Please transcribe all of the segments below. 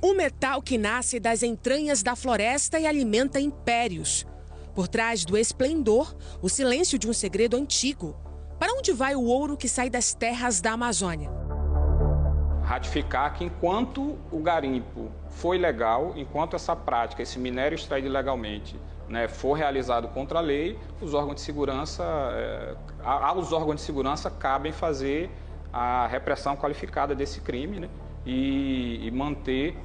Um metal que nasce das entranhas da floresta e alimenta impérios. Por trás do esplendor, o silêncio de um segredo antigo. Para onde vai o ouro que sai das terras da Amazônia? Ratificar que enquanto o garimpo foi legal, enquanto essa prática, esse minério extraído ilegalmente, for realizado contra a lei, os órgãos de segurança, aos órgãos de segurança cabem fazer a repressão qualificada desse crime, e manter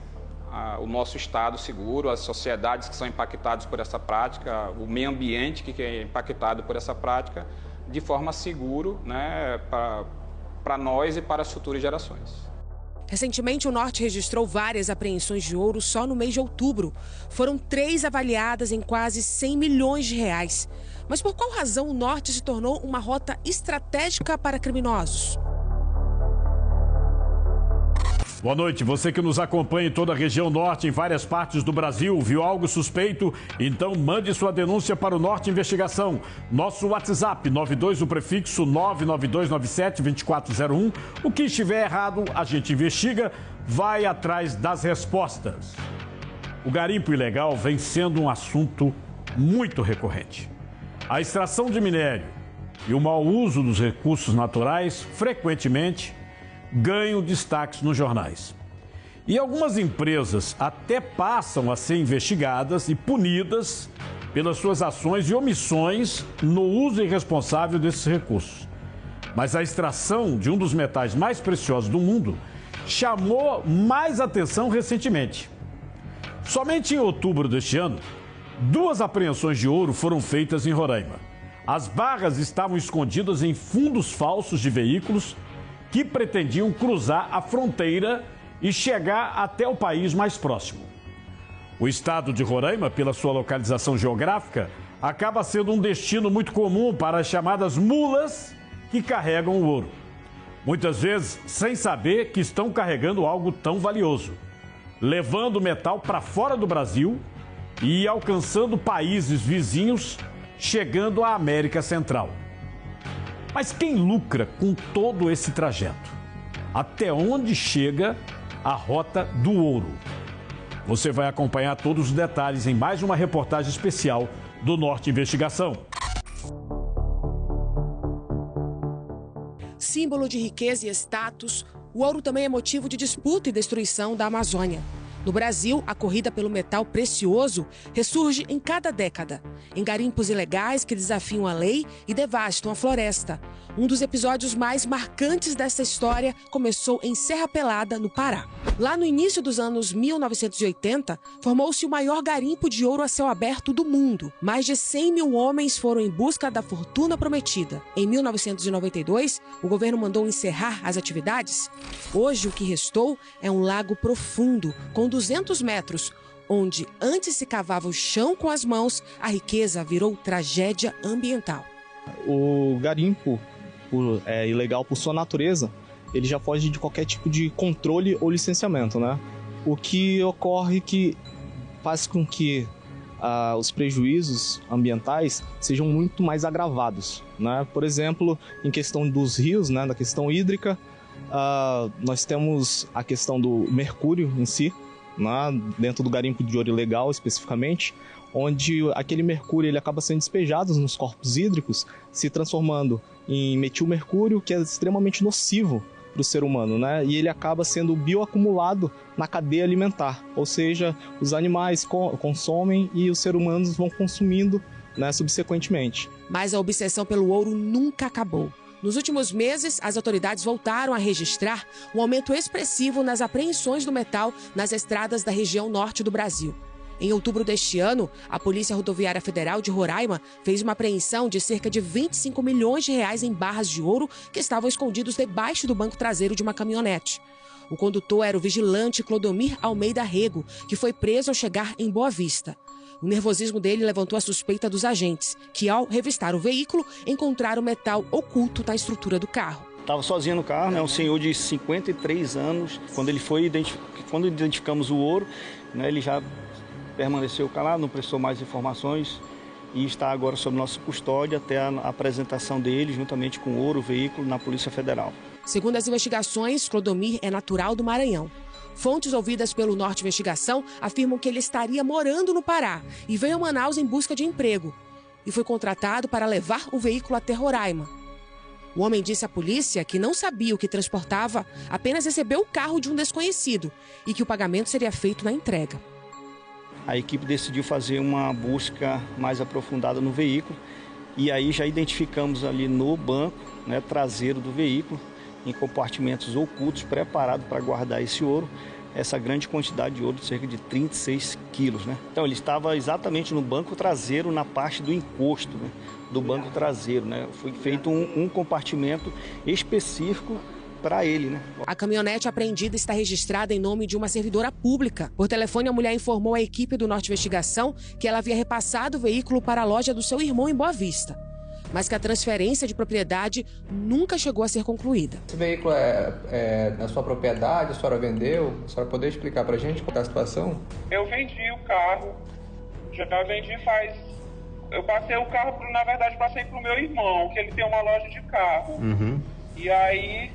o nosso Estado seguro, as sociedades que são impactadas por essa prática, o meio ambiente que é impactado por essa prática, de forma segura, para nós e para as futuras gerações. Recentemente, o Norte registrou várias apreensões de ouro só no mês de outubro. Foram 3 avaliadas em quase 100 milhões de reais. Mas por qual razão o Norte se tornou uma rota estratégica para criminosos? Boa noite. Você que nos acompanha em toda a região norte, em várias partes do Brasil, viu algo suspeito? Então mande sua denúncia para o Norte Investigação. Nosso WhatsApp, 92, o prefixo 99297-2401. O que estiver errado, a gente investiga, vai atrás das respostas. O garimpo ilegal vem sendo um assunto muito recorrente. A extração de minério e o mau uso dos recursos naturais, frequentemente, ganham destaques nos jornais. E algumas empresas até passam a ser investigadas e punidas pelas suas ações e omissões no uso irresponsável desses recursos. Mas a extração de um dos metais mais preciosos do mundo chamou mais atenção recentemente. Somente em outubro deste ano, 2 apreensões de ouro foram feitas em Roraima. As barras estavam escondidas em fundos falsos de veículos que pretendiam cruzar a fronteira e chegar até o país mais próximo. O estado de Roraima, pela sua localização geográfica, acaba sendo um destino muito comum para as chamadas mulas que carregam o ouro. Muitas vezes sem saber que estão carregando algo tão valioso, levando o metal para fora do Brasil e alcançando países vizinhos, chegando à América Central. Mas quem lucra com todo esse trajeto? Até onde chega a rota do ouro? Você vai acompanhar todos os detalhes em mais uma reportagem especial do Norte Investigação. Símbolo de riqueza e status, o ouro também é motivo de disputa e destruição da Amazônia. No Brasil, a corrida pelo metal precioso ressurge em cada década, em garimpos ilegais que desafiam a lei e devastam a floresta. Um dos episódios mais marcantes dessa história começou em Serra Pelada, no Pará. Lá no início dos anos 1980, formou-se o maior garimpo de ouro a céu aberto do mundo. Mais de 100 mil homens foram em busca da fortuna prometida. Em 1992, o governo mandou encerrar as atividades. Hoje, o que restou é um lago profundo, com 200 metros, onde antes se cavava o chão com as mãos, a riqueza virou tragédia ambiental. O garimpo ilegal por sua natureza, ele já foge de qualquer tipo de controle ou licenciamento, né? O que ocorre que faz com que os prejuízos ambientais sejam muito mais agravados, né? Por exemplo, em questão dos rios, né, da questão hídrica, nós temos a questão do mercúrio em si, dentro do garimpo de ouro ilegal especificamente, onde aquele mercúrio ele acaba sendo despejado nos corpos hídricos, se transformando em metilmercúrio, que é extremamente nocivo para o ser humano, né? E ele acaba sendo bioacumulado na cadeia alimentar, ou seja, os animais consomem e os seres humanos vão consumindo, né, subsequentemente. Mas a obsessão pelo ouro nunca acabou. Nos últimos meses, as autoridades voltaram a registrar um aumento expressivo nas apreensões do metal nas estradas da região norte do Brasil. Em outubro deste ano, a Polícia Rodoviária Federal de Roraima fez uma apreensão de cerca de 25 milhões de reais em barras de ouro que estavam escondidos debaixo do banco traseiro de uma caminhonete. O condutor era o vigilante Clodomir Almeida Rego, que foi preso ao chegar em Boa Vista. O nervosismo dele levantou a suspeita dos agentes, que ao revistar o veículo, encontraram metal oculto na estrutura do carro. Estava sozinho no carro, né, um senhor de 53 anos. Quando identificamos o ouro, né, ele já permaneceu calado, não prestou mais informações e está agora sob nossa custódia até a apresentação dele, juntamente com o ouro, o veículo, na Polícia Federal. Segundo as investigações, Clodomir é natural do Maranhão. Fontes ouvidas pelo Norte Investigação afirmam que ele estaria morando no Pará e veio a Manaus em busca de emprego. E foi contratado para levar o veículo até Roraima. O homem disse à polícia que não sabia o que transportava, apenas recebeu o carro de um desconhecido e que o pagamento seria feito na entrega. A equipe decidiu fazer uma busca mais aprofundada no veículo e aí já identificamos ali no banco, né, traseiro do veículo, em compartimentos ocultos, preparado para guardar esse ouro, essa grande quantidade de ouro de cerca de 36 quilos. Né? Então ele estava exatamente no banco traseiro, na parte do encosto, né, do banco traseiro. Né? Foi feito um compartimento específico para ele. Né? A caminhonete apreendida está registrada em nome de uma servidora pública. Por telefone, a mulher informou à equipe do Norte Investigação que ela havia repassado o veículo para a loja do seu irmão em Boa Vista, mas que a transferência de propriedade nunca chegou a ser concluída. Esse veículo é na sua propriedade, a senhora vendeu? A senhora poderia explicar para a gente qual é a situação? Eu vendi o carro, eu passei o carro, na verdade, passei para o meu irmão, que ele tem uma loja de carro. Uhum. E aí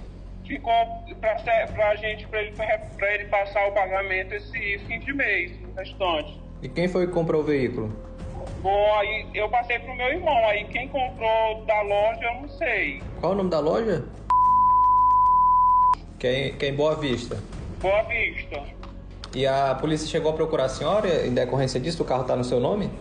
ficou para ele passar o pagamento esse fim de mês, no restante. E quem foi que comprou o veículo? Bom, aí eu passei pro meu irmão, aí quem comprou da loja eu não sei. Qual o nome da loja? Que é em Boa Vista. Boa Vista. E a polícia chegou a procurar a senhora em decorrência disso? O carro está no seu nome?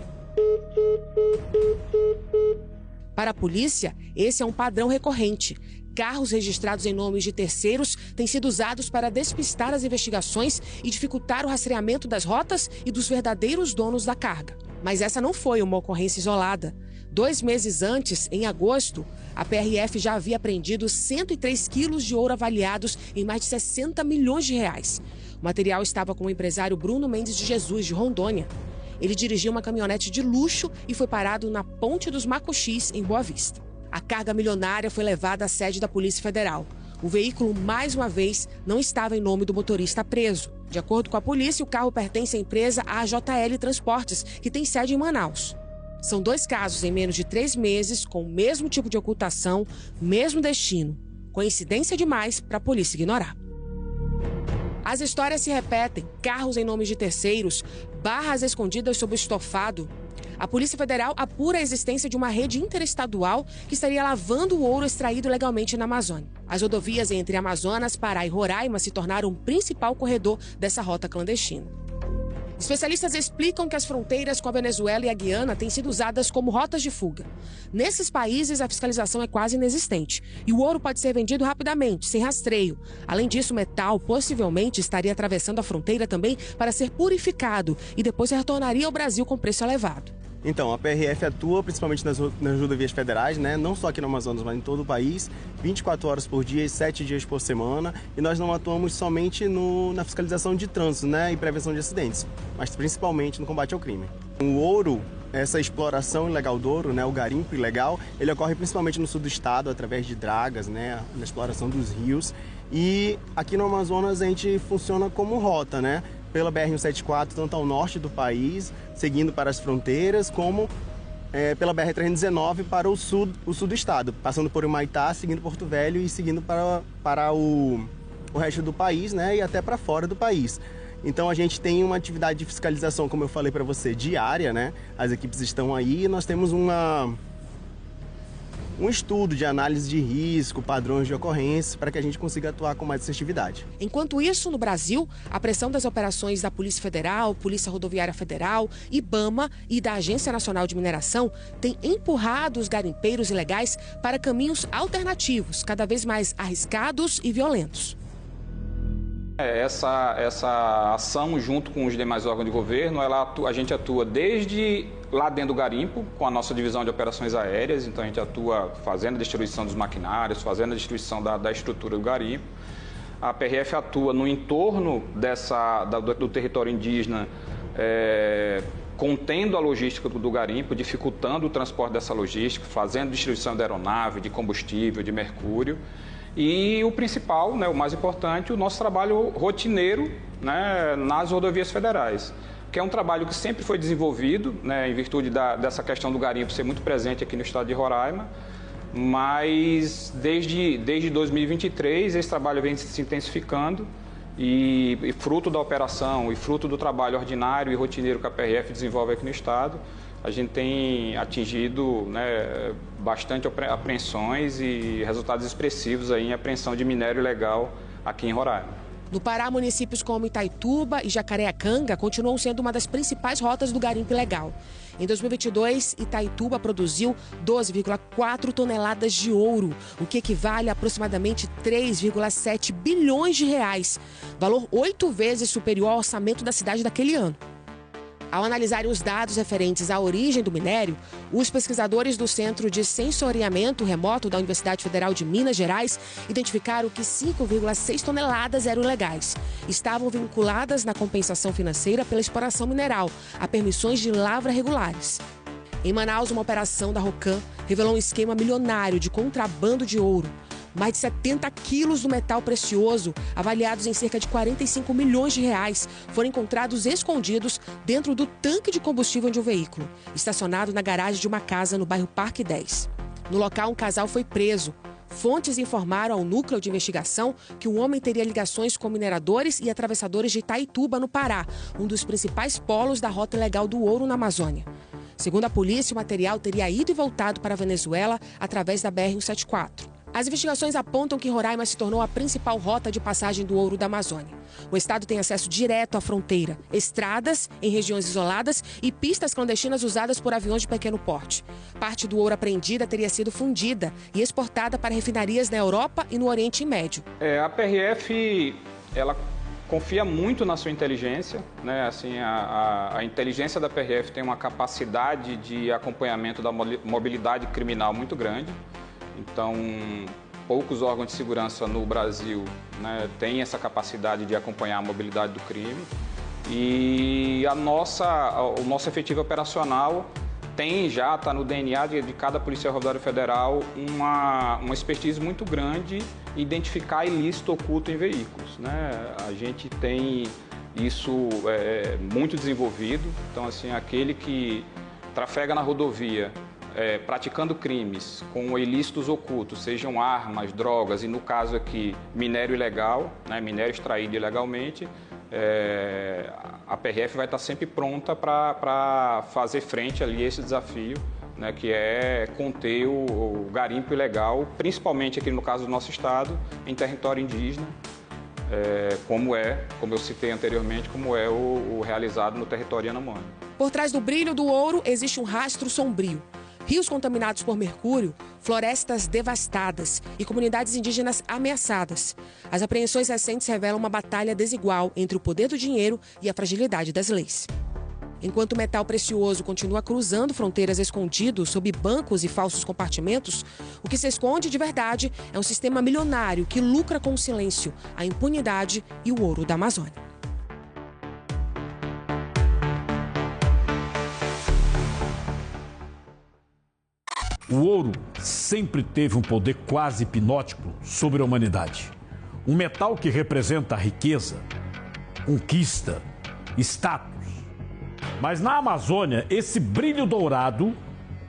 Para a polícia, esse é um padrão recorrente. Carros registrados em nomes de terceiros têm sido usados para despistar as investigações e dificultar o rastreamento das rotas e dos verdadeiros donos da carga. Mas essa não foi uma ocorrência isolada. 2 meses antes, em agosto, a PRF já havia apreendido 103 quilos de ouro avaliados em mais de 60 milhões de reais. O material estava com o empresário Bruno Mendes de Jesus, de Rondônia. Ele dirigia uma caminhonete de luxo e foi parado na Ponte dos Macoxis, em Boa Vista. A carga milionária foi levada à sede da Polícia Federal. O veículo, mais uma vez, não estava em nome do motorista preso. De acordo com a polícia, o carro pertence à empresa AJL Transportes, que tem sede em Manaus. São 2 casos em menos de 3 meses, com o mesmo tipo de ocultação, mesmo destino. Coincidência demais para a polícia ignorar. As histórias se repetem: carros em nome de terceiros, barras escondidas sob o estofado. A Polícia Federal apura a existência de uma rede interestadual que estaria lavando o ouro extraído legalmente na Amazônia. As rodovias entre Amazonas, Pará e Roraima se tornaram o principal corredor dessa rota clandestina. Especialistas explicam que as fronteiras com a Venezuela e a Guiana têm sido usadas como rotas de fuga. Nesses países, a fiscalização é quase inexistente e o ouro pode ser vendido rapidamente, sem rastreio. Além disso, o metal possivelmente estaria atravessando a fronteira também para ser purificado e depois retornaria ao Brasil com preço elevado. Então, a PRF atua principalmente nas rodovias federais, né? Não só aqui no Amazonas, mas em todo o país, 24 horas por dia e 7 dias por semana. E nós não atuamos somente na fiscalização de trânsito, né? E prevenção de acidentes, mas principalmente no combate ao crime. O ouro, essa exploração ilegal do ouro, né? O garimpo ilegal, ele ocorre principalmente no sul do estado, através de dragas, né? Na exploração dos rios. E aqui no Amazonas a gente funciona como rota, né? Pela BR-174, tanto ao norte do país, seguindo para as fronteiras, como pela BR-319 para o sul do estado, passando por Humaitá, seguindo Porto Velho e seguindo para o resto do país, né, e até para fora do país. Então a gente tem uma atividade de fiscalização, como eu falei para você, diária, né? As equipes estão aí e nós temos um estudo de análise de risco, padrões de ocorrência, para que a gente consiga atuar com mais assertividade. Enquanto isso, no Brasil, a pressão das operações da Polícia Federal, Polícia Rodoviária Federal, IBAMA e da Agência Nacional de Mineração tem empurrado os garimpeiros ilegais para caminhos alternativos, cada vez mais arriscados e violentos. Essa ação, junto com os demais órgãos de governo, a gente atua desde lá dentro do garimpo, com a nossa divisão de operações aéreas. Então a gente atua fazendo a destruição dos maquinários, fazendo a destruição da estrutura do garimpo. A PRF atua no entorno do território indígena, contendo a logística do garimpo, dificultando o transporte dessa logística, fazendo distribuição de aeronave, de combustível, de mercúrio. E o principal, né, o mais importante, o nosso trabalho rotineiro, né, nas rodovias federais, que é um trabalho que sempre foi desenvolvido, né, em virtude dessa questão do garimpo ser muito presente aqui no estado de Roraima, mas desde 2023 esse trabalho vem se intensificando E fruto da operação e fruto do trabalho ordinário e rotineiro que a PRF desenvolve aqui no Estado, a gente tem atingido, né, bastante apreensões e resultados expressivos aí em apreensão de minério ilegal aqui em Roraima. No Pará, municípios como Itaituba e Jacareacanga continuam sendo uma das principais rotas do garimpo ilegal. Em 2022, Itaituba produziu 12,4 toneladas de ouro, o que equivale a aproximadamente 3,7 bilhões de reais, valor 8 vezes superior ao orçamento da cidade daquele ano. Ao analisarem os dados referentes à origem do minério, os pesquisadores do Centro de Sensoriamento Remoto da Universidade Federal de Minas Gerais identificaram que 5,6 toneladas eram ilegais. Estavam vinculadas na compensação financeira pela exploração mineral, a permissões de lavra regulares. Em Manaus, uma operação da Rocan revelou um esquema milionário de contrabando de ouro. Mais de 70 quilos do metal precioso, avaliados em cerca de 45 milhões de reais, foram encontrados escondidos dentro do tanque de combustível de um veículo, estacionado na garagem de uma casa no bairro Parque 10. No local, um casal foi preso. Fontes informaram ao núcleo de investigação que o homem teria ligações com mineradores e atravessadores de Itaituba, no Pará, um dos principais polos da rota ilegal do ouro na Amazônia. Segundo a polícia, o material teria ido e voltado para a Venezuela através da BR-174. As investigações apontam que Roraima se tornou a principal rota de passagem do ouro da Amazônia. O estado tem acesso direto à fronteira, estradas em regiões isoladas e pistas clandestinas usadas por aviões de pequeno porte. Parte do ouro apreendida teria sido fundida e exportada para refinarias na Europa e no Oriente Médio. A PRF, ela confia muito na sua inteligência, né? Assim, a inteligência da PRF tem uma capacidade de acompanhamento da mobilidade criminal muito grande. Então, poucos órgãos de segurança no Brasil, né, têm essa capacidade de acompanhar a mobilidade do crime. E o nosso efetivo operacional está no DNA de cada Polícia Rodoviária Federal uma expertise muito grande em identificar ilícito oculto em veículos, né? A gente tem isso muito desenvolvido. Então, assim, aquele que trafega na rodovia praticando crimes com ilícitos ocultos, sejam armas, drogas e, no caso aqui, minério ilegal, né, minério extraído ilegalmente, a PRF vai estar sempre pronta para fazer frente ali a esse desafio, né, que é conter o garimpo ilegal, principalmente aqui no caso do nosso estado, em território indígena, como eu citei anteriormente, como é o realizado no território Yanomami. Por trás do brilho do ouro existe um rastro sombrio. Rios contaminados por mercúrio, florestas devastadas e comunidades indígenas ameaçadas. As apreensões recentes revelam uma batalha desigual entre o poder do dinheiro e a fragilidade das leis. Enquanto o metal precioso continua cruzando fronteiras escondido sob bancos e falsos compartimentos, o que se esconde de verdade é um sistema milionário que lucra com o silêncio, a impunidade e o ouro da Amazônia. O ouro sempre teve um poder quase hipnótico sobre a humanidade. Um metal que representa a riqueza, conquista, status. Mas na Amazônia, esse brilho dourado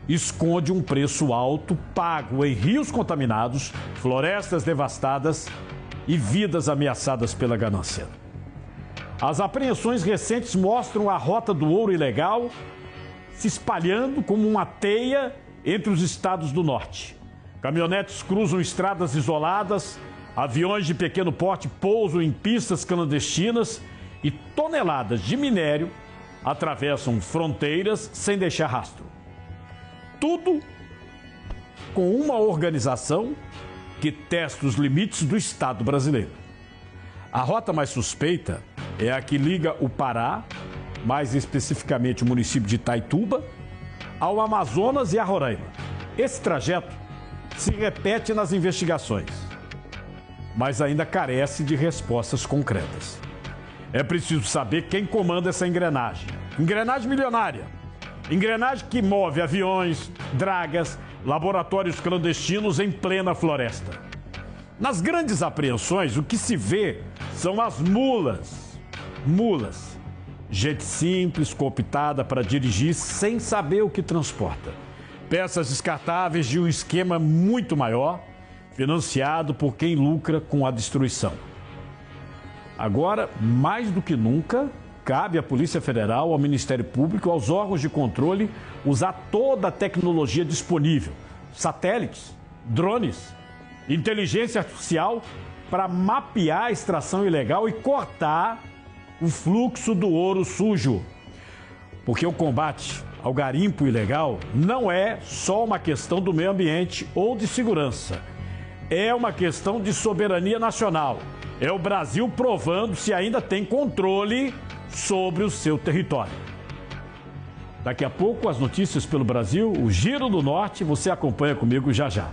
esconde um preço alto pago em rios contaminados, florestas devastadas e vidas ameaçadas pela ganância. As apreensões recentes mostram a rota do ouro ilegal se espalhando como uma teia entre os estados do norte. Caminhonetes cruzam estradas isoladas, aviões de pequeno porte pousam em pistas clandestinas e toneladas de minério atravessam fronteiras sem deixar rastro. Tudo com uma organização que testa os limites do Estado brasileiro. A rota mais suspeita é a que liga o Pará, mais especificamente o município de Itaituba, ao Amazonas e a Roraima. Esse trajeto se repete nas investigações, mas ainda carece de respostas concretas. É preciso saber quem comanda essa engrenagem. Engrenagem milionária. Engrenagem que move aviões, dragas, laboratórios clandestinos em plena floresta. Nas grandes apreensões, o que se vê são as mulas. Mulas. Gente simples, cooptada para dirigir sem saber o que transporta. Peças descartáveis de um esquema muito maior, financiado por quem lucra com a destruição. Agora, mais do que nunca, cabe à Polícia Federal, ao Ministério Público, aos órgãos de controle, usar toda a tecnologia disponível. Satélites, drones, inteligência artificial, para mapear a extração ilegal e cortar o fluxo do ouro sujo. Porque o combate ao garimpo ilegal não é só uma questão do meio ambiente ou de segurança. É uma questão de soberania nacional. É o Brasil provando se ainda tem controle sobre o seu território. Daqui a pouco, as notícias pelo Brasil, o Giro do Norte, você acompanha comigo já já.